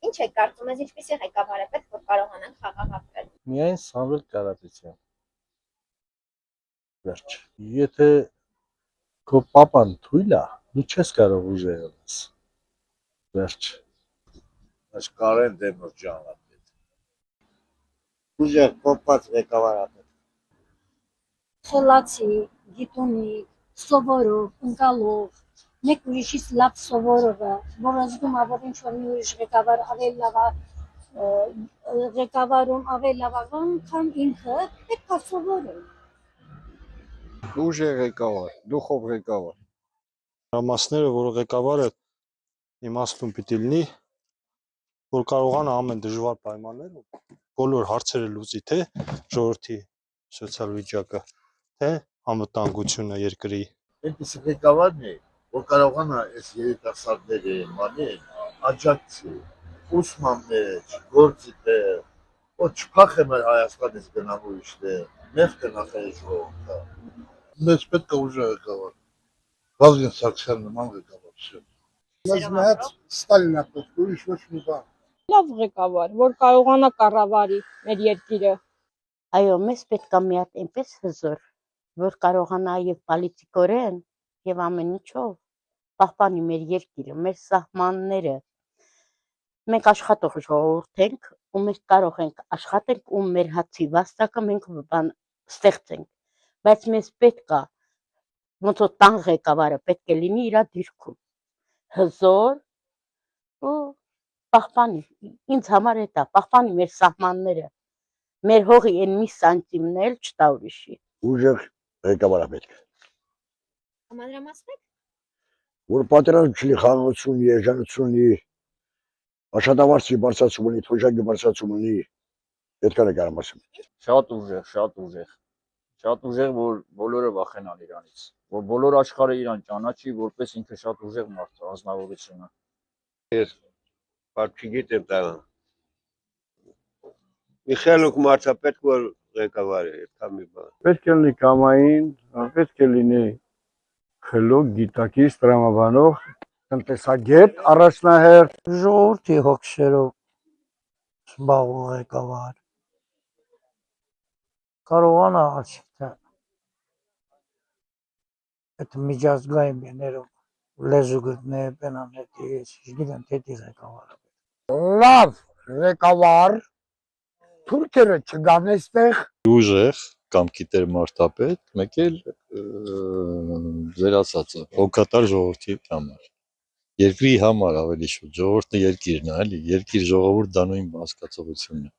Ինչ եք կարծում, ես ինչպիսի ղեկավար է պետք, որ կարողանանք խաղաղ ապրել։ Միայն Սամվել Կարապետյան։ Վերջ։ Եթե քո պապան թույլ է, դու չես կարող ուժեղ լինես։ Վերջ։ Այս Կարեն Դեմիրճյանը պետք։ Ուժեղ կոպած ղեկավար է պետք։ Խելացի, գիտունի, սովորող, ընկալող, մեկ ուրիշից լավ սովորողը, որը զգում է, որ ինչ-որ մի ուրիշ ղեկավար ավելի լավ է, ղեկավարում ավելի լավ է, քան ինքը, պետք է սովորել։ Ուժեղ ղեկավար, դուխով ղեկավար։ Հրամասները, որ ղեկավարը իմաստուն պիտի լինի, որ կարողանա ամեն դժվար պայմաններում բոլոր հարցերը լուծի, թե ժողովրդի սոցիալ վիճակը, թե անվտանգությունը երկրի։ Այնպես ղեկավարն է, որ կարողանա այս երիտասարդների մանին աջակցի, ուսման մեջ, գործի տեղ, որ չփախե մեր Հայաստանից գնամ ուրիշտեղ, մեր կնախել ժողովուրդը։ Մեզ պետք է ուժեղ ղեկավար։ Վազգեն Սարգսյան նման ղեկավար։ Մեզ մեծ Ստալինն է պետք, ուրիշ ոչ մի բան։ Լավ ղեկավար, որ կարողանա կառավարի մեր երկիրը։ Այո, մեզ պետք է մի հատ այնպես հզոր, որ կարողանա եւ պոլիտիկորեն եւ ամեն ինչով պահպանի մեր երկիրը, մեր սահմանները։ Մենք աշխատող ժողովուրդ ենք, ու մենք կարող ենք աշխատենք ու մեր հացի վաստակը մենք ստեղծենք, բայց մեզ պետք է ոնց որ տան ղեկավարը պետք է լինի իր դիրքում, հզոր ու պահպանի, ինձ համար է դա, պահպանի մեր սահմանները, մեր հողի այն մի սանտիմն էլ չտա ուրիշի։ Ուժեղ ղեկավար է պետք։ Մանրամասնեք։ Որ պատերազմ չլինի, խաղաղություն, երջանություն լինի, աշխատավարձի բարձրացում ունի, թոշակի բարձրացում ունի, պետք է ղեկավարը։ Շատ ուժեղ, որ բոլորը վախենան իրանից, որ բոլոր աշխարհը իրան ճանաչի, որպես ինքը շատ ուժեղ մարդ է, անձնավորություն է։ Ես բարձ չգիտեմ դա։ Միխայելոկ մարդը պետք որ ղեկավար է, այդքան մի բան։ Պետք է լինի կամային, պետք է լինի խելոք, գիտակից, տրամաբանող, տնտեսագետ, առաջնահերթ, Ժողովրդի հոգսերով զբաղվող ղեկավար։ Կարողանա ասիքտը այդ միջազգային բիներում լեզու գտնե բենան հետի, չգիտեմ, հետի ղեկավարը։ Լավ ղեկավար, թուրքերը չգան այստեղ։ Ուժեղ կամ գիտեր մարդապետ, մեկ էլ վերացածը, հոգատար ժողովրդի համար։ Երկրի համար ավելի շուտ, ժողովուրդը երկիրն է, էլի, երկիր ժողովուրդ դա նույն հասկացողությունն է։